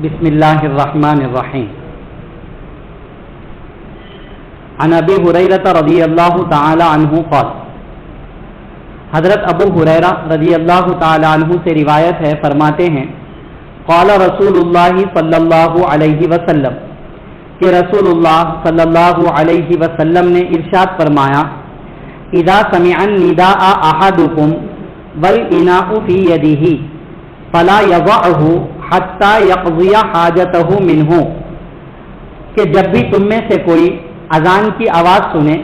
بسم اللہ الرحمن الرحیم عن ابی ہریرہ رضی اللہ تعالی عنہ قال، حضرت ابو ہریرہ رضی اللہ تعالی عنہ سے روایت ہے، فرماتے ہیں قال رسول اللہ صلی اللہ علیہ وسلم، کہ رسول اللہ صلی اللہ علیہ وسلم نے ارشاد فرمایا، اذا سمع النداء احدکم والاناء فی یدہ فلا یضعہ حتی یقضی حاجتہ منہ، کہ جب بھی تم میں سے کوئی اذان کی آواز سنے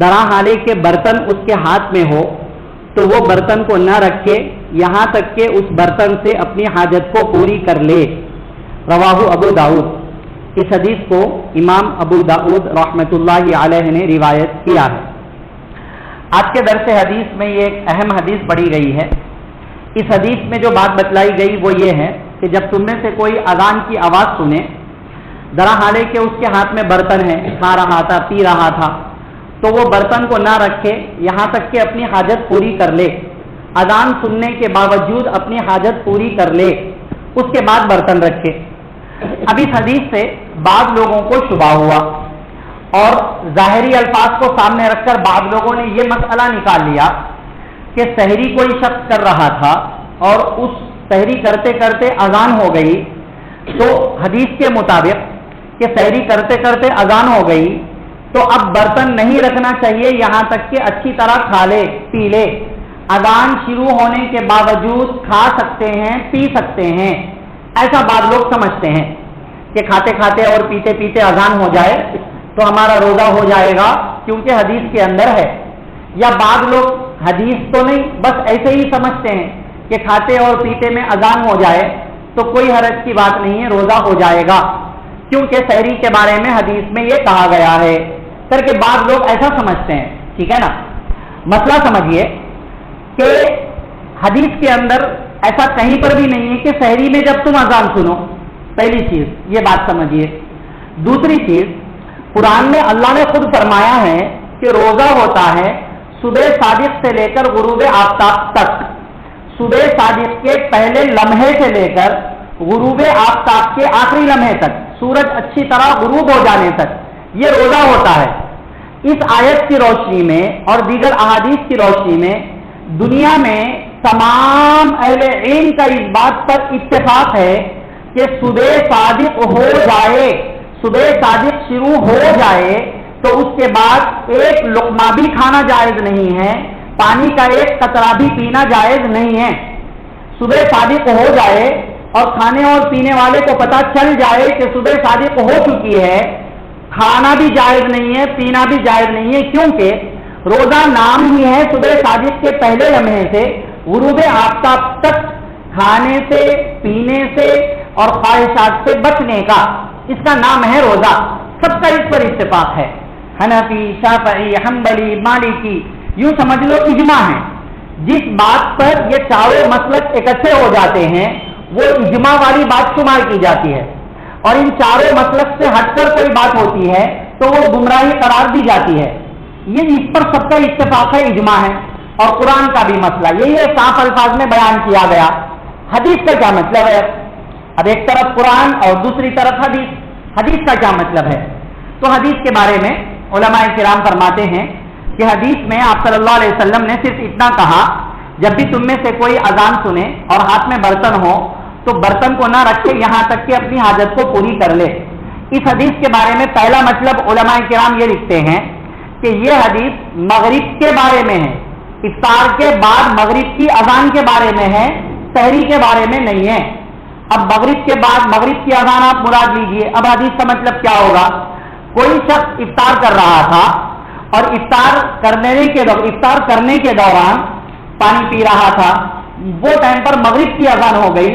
درا حالے کہ برتن اس کے ہاتھ میں ہو تو وہ برتن کو نہ رکھے یہاں تک کہ اس برتن سے اپنی حاجت کو پوری کر لے۔ رواہ ابو داؤد، اس حدیث کو امام ابو داؤد رحمۃ اللہ علیہ نے روایت کیا ہے۔ آج کے درس حدیث میں یہ ایک اہم حدیث پڑھی گئی ہے۔ اس حدیث میں جو بات بتلائی گئی وہ یہ ہے کہ جب تم میں سے کوئی اذان کی آواز سنے درا حالے کہ اس کے ہاتھ میں برتن ہے، کھا رہا تھا، پی رہا تھا، تو وہ برتن کو نہ رکھے یہاں تک کہ اپنی حاجت پوری کر لے۔ اذان سننے کے باوجود اپنی حاجت پوری کر لے، اس کے بعد برتن رکھے۔ اب اس حدیث سے بعض لوگوں کو شبہ ہوا اور ظاہری الفاظ کو سامنے رکھ کر بعض لوگوں نے یہ مسئلہ نکال لیا کہ سحری کوئی شخص کر رہا تھا اور اس سحری کرتے کرتے اذان ہو گئی، تو حدیث کے مطابق کہ سحری کرتے کرتے اذان ہو گئی تو اب برتن نہیں رکھنا چاہیے یہاں تک کہ اچھی طرح کھا لے پی لے۔ اذان شروع ہونے کے باوجود کھا سکتے ہیں، پی سکتے ہیں، ایسا بعض لوگ سمجھتے ہیں کہ کھاتے کھاتے اور پیتے پیتے اذان ہو جائے تو ہمارا روزہ ہو جائے گا کیونکہ حدیث کے اندر ہے۔ یا بعض لوگ حدیث تو نہیں بس ایسے ہی سمجھتے ہیں کہ کھاتے اور پیتے میں اذان ہو جائے تو کوئی حرج کی بات نہیں ہے، روزہ ہو جائے گا کیونکہ سحری کے بارے میں حدیث میں یہ کہا گیا ہے کر کے بعض لوگ ایسا سمجھتے ہیں۔ ٹھیک ہے نا، مسئلہ سمجھیے کہ حدیث کے اندر ایسا کہیں پر بھی نہیں ہے کہ سحری میں جب تم اذان سنو، پہلی چیز یہ بات سمجھیے۔ دوسری چیز، قرآن میں اللہ نے خود فرمایا ہے کہ روزہ ہوتا ہے صبح صادق سے لے کر غروب آفتاب تک، صبح صادق کے پہلے لمحے سے لے کر غروب آفتاب کے آخری لمحے تک، سورج اچھی طرح غروب ہو جانے تک یہ روزہ ہوتا ہے۔ اس آیت کی روشنی میں اور دیگر احادیث کی روشنی میں دنیا میں تمام اہل علم کا اس بات پر اتفاق ہے کہ صبح صادق ہو جائے، صبح صادق شروع ہو جائے تو اس کے بعد ایک لقمہ بھی کھانا جائز نہیں ہے، پانی کا ایک قطرہ بھی پینا جائز نہیں ہے۔ صبح صادق ہو جائے اور کھانے اور پینے والے کو پتہ چل جائے کہ صبح صادق ہو چکی ہے، کھانا بھی جائز نہیں ہے، پینا بھی جائز نہیں ہے، کیونکہ روزہ نام ہی ہے صبح صادق کے پہلے لمحے سے غروب آفتاب تک کھانے سے، پینے سے اور خواہشات سے بچنے کا، اس کا نام ہے روزہ۔ سب کا اس پر اتفاق ہے، حنفی، شافعی، حنبلی، مالکی، یوں سمجھ لو اجماع ہے۔ جس بات پر یہ چاروں مسلک اکٹھے ہو جاتے ہیں وہ اجماع والی بات شمار کی جاتی ہے، اور ان چاروں مسلک سے ہٹ کر کوئی بات ہوتی ہے تو وہ گمراہی قرار دی جاتی ہے۔ یہ اس پر سب کا اتفاق ہے، اجماع ہے۔ اور قرآن کا بھی مسئلہ یہی ہے، صاف الفاظ میں بیان کیا گیا۔ حدیث کا کیا مطلب ہے؟ اب ایک طرف قرآن اور دوسری طرف حدیث، حدیث کا کیا مطلب ہے؟ تو حدیث کے بارے میں علماء کرام فرماتے ہیں کہ حدیث میں آپ صلی اللہ علیہ وسلم نے صرف اتنا کہا، جب بھی تم میں سے کوئی اذان سنے اور ہاتھ میں برتن ہو تو برتن کو نہ رکھے یہاں تک کہ اپنی حاجت کو پوری کر لے۔ اس حدیث کے بارے میں پہلا مطلب علماء کرام یہ لکھتے ہیں کہ یہ حدیث مغرب کے بارے میں ہے، افطار کے بعد مغرب کی اذان کے بارے میں ہے، سحری کے بارے میں نہیں ہے۔ اب مغرب کے بعد مغرب کی اذان آپ مراد لیجئے۔ اب حدیث کا مطلب کیا ہوگا؟ کوئی شخص افطار کر رہا تھا اور افطار کرنے کے دوران پانی پی رہا تھا، وہ ٹائم پر مغرب کی اذان ہو گئی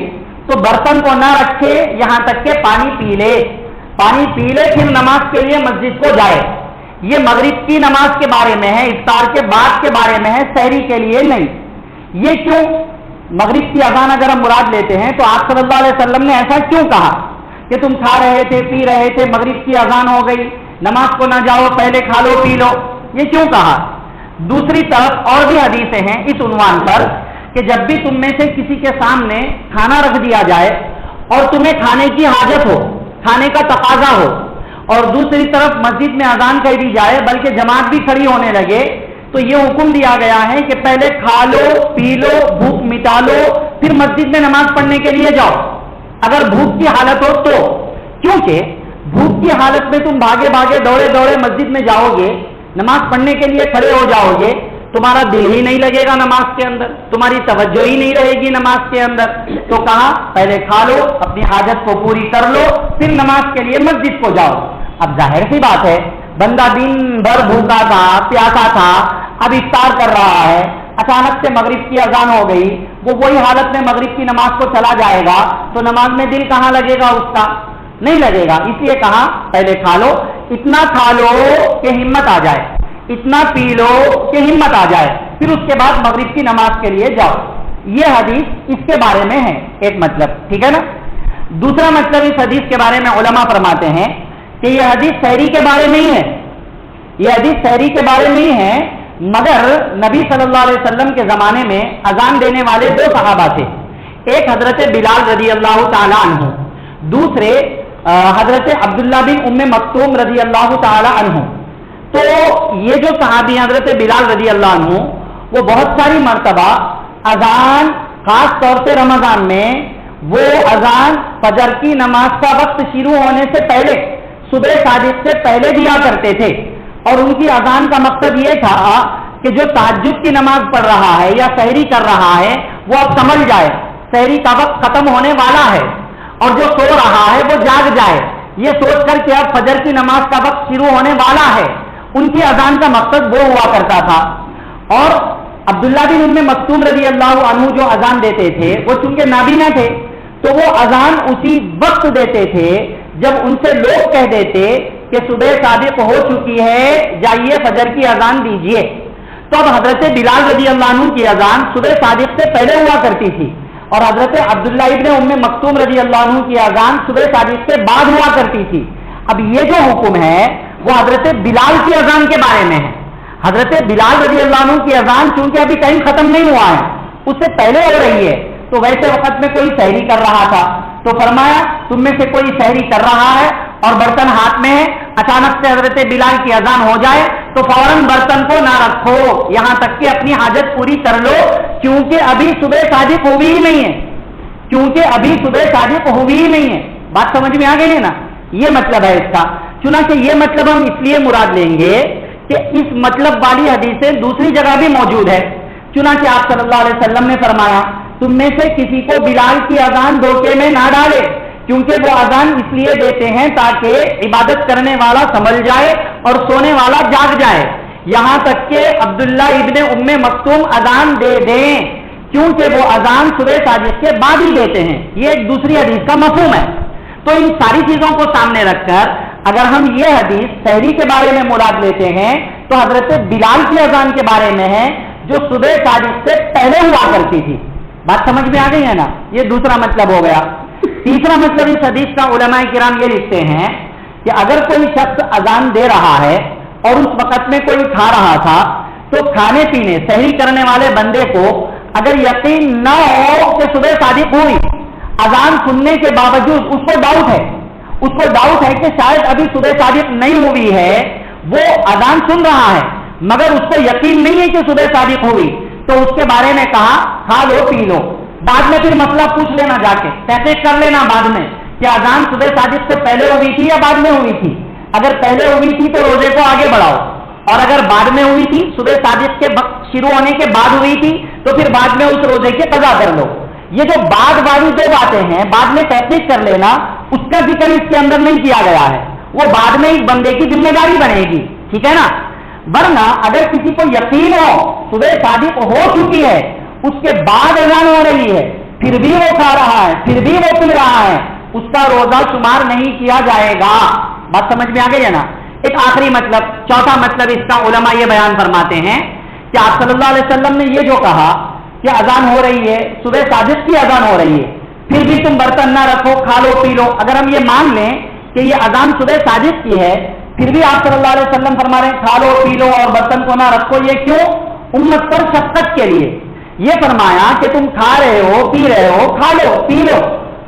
تو برتن کو نہ رکھے یہاں تک کہ پانی پی لے، پھر نماز کے لیے مسجد کو جائے۔ یہ مغرب کی نماز کے بارے میں ہے، افطار کے بعد کے بارے میں ہے، سحری کے لیے نہیں۔ یہ کیوں؟ مغرب کی اذان اگر ہم مراد لیتے ہیں تو آپ صلی اللہ علیہ وسلم نے ایسا کیوں کہا کہ تم کھا رہے تھے، پی رہے تھے، مغرب کی اذان ہو گئی، نماز کو نہ جاؤ، پہلے کھا لو پی لو، یہ کیوں کہا؟ دوسری طرف اور بھی حدیثیں ہیں اس عنوان پر کہ جب بھی تم میں سے کسی کے سامنے کھانا رکھ دیا جائے اور تمہیں کھانے کی حاجت ہو, کھانے کا تقاضا ہو, اور دوسری طرف مسجد میں اذان کہہ دی جائے بلکہ جماعت بھی کھڑی ہونے لگے, تو یہ حکم دیا گیا ہے کہ پہلے کھا لو, پی لو, بھوک مٹا لو, پھر مسجد میں نماز پڑھنے کے لیے جاؤ اگر بھوک کی حالت ہو تو. کیونکہ بھوک کی حالت میں تم بھاگے بھاگے دوڑے دوڑے مسجد میں جاؤ گے, نماز پڑھنے کے لیے کھڑے ہو جاؤ گے, تمہارا دل ہی نہیں لگے گا نماز کے اندر, تمہاری توجہ ہی نہیں رہے گی نماز کے اندر. تو کہا پہلے کھا لو, اپنی حاجت کو پوری کر لو, پھر نماز کے لیے مسجد کو جاؤ. اب ظاہر سی بات ہے, بندہ دن بھر بھوکا تھا, پیاسا تھا, اب افطار کر رہا ہے, اچانک سے مغرب کی اذان ہو گئی, وہ وہی حالت میں مغرب کی نماز کو چلا جائے گا تو نماز میں دل کہاں لگے گا اس کا؟ نہیں لگے گا. اس لیے کہا پہلے کھا لو, اتنا کھا لو کہ ہمت آ جائے, اتنا پی لو کہ ہمت آ جائے, پھر اس کے بعد مغرب کی نماز کے لیے جاؤ. یہ حدیث اس کے بارے میں ہے ایک مطلب, ٹھیک ہے نا. دوسرا مطلب اس حدیث کے بارے میں علماء فرماتے ہیں کہ یہ حدیث سحری کے بارے نہیں ہے, یہ حدیث سحری کے بارے نہیں ہے, مگر نبی صلی اللہ علیہ وسلم کے زمانے میں اذان دینے والے دو صحابہ تھے, ایک حضرت بلال رضی اللہ تعالی عنہ, دوسرے حضرت عبداللہ بن ام مکتوم رضی اللہ تعالی عنہ. تو یہ جو صحابی حضرت بلال رضی اللہ عنہ, وہ بہت ساری مرتبہ اذان, خاص طور سے رمضان میں, وہ اذان فجر کی نماز کا وقت شروع ہونے سے پہلے, صبح صادق سے پہلے دیا کرتے تھے. اور ان کی اذان کا مقصد یہ تھا کہ جو تہجد کی نماز پڑھ رہا ہے یا سحری کر رہا ہے وہ اب سمجھ جائے سحری کا وقت ختم ہونے والا ہے, اور جو سو رہا ہے وہ جاگ جائے, یہ سوچ کر کہ اب فجر کی نماز کا وقت شروع ہونے والا ہے. ان کی اذان کا مقصد وہ ہوا کرتا تھا. اور عبداللہ بن ام مکتوم رضی اللہ عنہ جو اذان دیتے تھے وہ چونکہ نابینا تھے, تو وہ اذان اسی وقت دیتے تھے جب ان سے لوگ کہہ دیتے کہ صبح صادق ہو چکی ہے, جائیے فجر کی اذان دیجیے. تو اب حضرت بلال رضی اللہ عنہ کی اذان صبح صادق سے پہلے ہوا کرتی تھی, اور حضرت عبداللہ ابن ام مکتوم رضی اللہ عنہ کی اذان صبح صادق سے بعد ہوا کرتی تھی. اب یہ جو حکم ہے وہ حضرت بلال کی اذان کے بارے میں ہے. حضرت بلال رضی اللہ عنہ کی اذان چونکہ ابھی ٹائم ختم نہیں ہوا ہے, اس سے پہلے ہو رہی ہے, تو ویسے وقت میں کوئی سحری کر رہا تھا, تو فرمایا تم میں سے کوئی سحری کر رہا ہے اور برتن ہاتھ میں ہے, اچانک سے حضرت بلال کی اذان ہو جائے تو فوراً برتن کو نہ رکھو یہاں تک کہ اپنی حاجت پوری کر لو, کیونکہ ابھی صبح صادق ہوئی ہی نہیں ہے, کیونکہ ابھی صبح صادق ہوئی ہی نہیں ہے. بات سمجھ میں آ گئی ہے نا؟ یہ مطلب ہے اس کا. چنانچہ یہ مطلب ہم اس لیے مراد لیں گے کہ اس مطلب والی حدیثیں دوسری جگہ بھی موجود ہے. چنانچہ آپ صلی اللہ علیہ وسلم نے فرمایا تم میں سے کسی کو بلال کی اذان دھوکے میں نہ ڈالے, کیونکہ وہ اذان اس لیے دیتے ہیں تاکہ عبادت کرنے والا سنبھل جائے اور سونے والا جاگ جائے. یہاں تک کہ عبداللہ ابن ام مکتوم اذان دے دیں, کیونکہ وہ اذان صبح صادق کے بعد ہی دیتے ہیں. یہ ایک دوسری حدیث کا مفہوم ہے. تو ان ساری چیزوں کو سامنے رکھ کر اگر ہم یہ حدیث سحری کے بارے میں مراد لیتے ہیں تو حضرت بلال کی اذان کے بارے میں ہے جو صبح صادق سے پہلے ہوا کرتی تھی. بات سمجھ میں آ گئی ہے نا؟ یہ دوسرا مطلب ہو گیا. تیسرا مطلب اس حدیث کا علماء کرام یہ لکھتے ہیں کہ اگر کوئی شخص اذان دے رہا ہے اور اس وقت میں کوئی کھا رہا تھا, تو کھانے پینے سحری کرنے والے بندے کو اگر یقین نہ ہو کہ صبح صادق ہوئی, اذان سننے کے باوجود اس کو ڈاؤٹ ہے کہ شاید ابھی صبح صادق نہیں ہوئی ہے, وہ اذان سن رہا ہے مگر اس کو یقین نہیں ہے کہ صبح صادق ہوئی, تو اس کے بارے میں کہا کھا لو پی لو. بعد میں پھر مسئلہ پوچھ لینا, جا کے تحقیق کر لینا بعد میں کہ اذان صبح صادق سے پہلے ہوئی تھی یا بعد میں ہوئی تھی. اگر پہلے ہوئی تھی تو روزے کو آگے بڑھاؤ, اور اگر بعد میں ہوئی تھی صبح صادق کے شروع ہونے کے بعد ہوئی تھی تو پھر بعد میں اس روزے کے قضا کر لو. یہ جو بعد والی دو باتیں ہیں بعد میں تحقیق کر لینا, اس کا ذکر اس کے اندر نہیں کیا گیا ہے, وہ بعد میں ایک بندے کی ذمہ داری بنے گی, ٹھیک ہے نا. ورنہ اگر کسی کو یقین ہو صبح صادق ہو چکی ہے, اس کے بعد اذان ہو رہی ہے, پھر بھی وہ کھا رہا ہے, پھر بھی وہ پی رہا ہے, اس کا روزہ شمار نہیں کیا جائے گا. بات سمجھ میں آ گئی ہے نا؟ ایک آخری مطلب, چوتھا مطلب اس کا علماء یہ بیان فرماتے ہیں کہ آپ صلی اللہ علیہ وسلم نے یہ جو کہا کہ اذان ہو رہی ہے, صبح صادق کی اذان ہو رہی ہے, پھر بھی تم برتن نہ رکھو, کھا لو پی لو. اگر ہم یہ مان لیں کہ یہ اذان صبح صادق کی ہے, پھر بھی آپ صلی اللہ علیہ وسلم فرما رہے ہیں کھا لو پی لو اور برتن کو نہ رکھو, یہ کیوں؟ امت پر شفقت کے لیے. یہ فرمایا کہ تم کھا رہے ہو پی رہے ہو, کھا لو پی لو,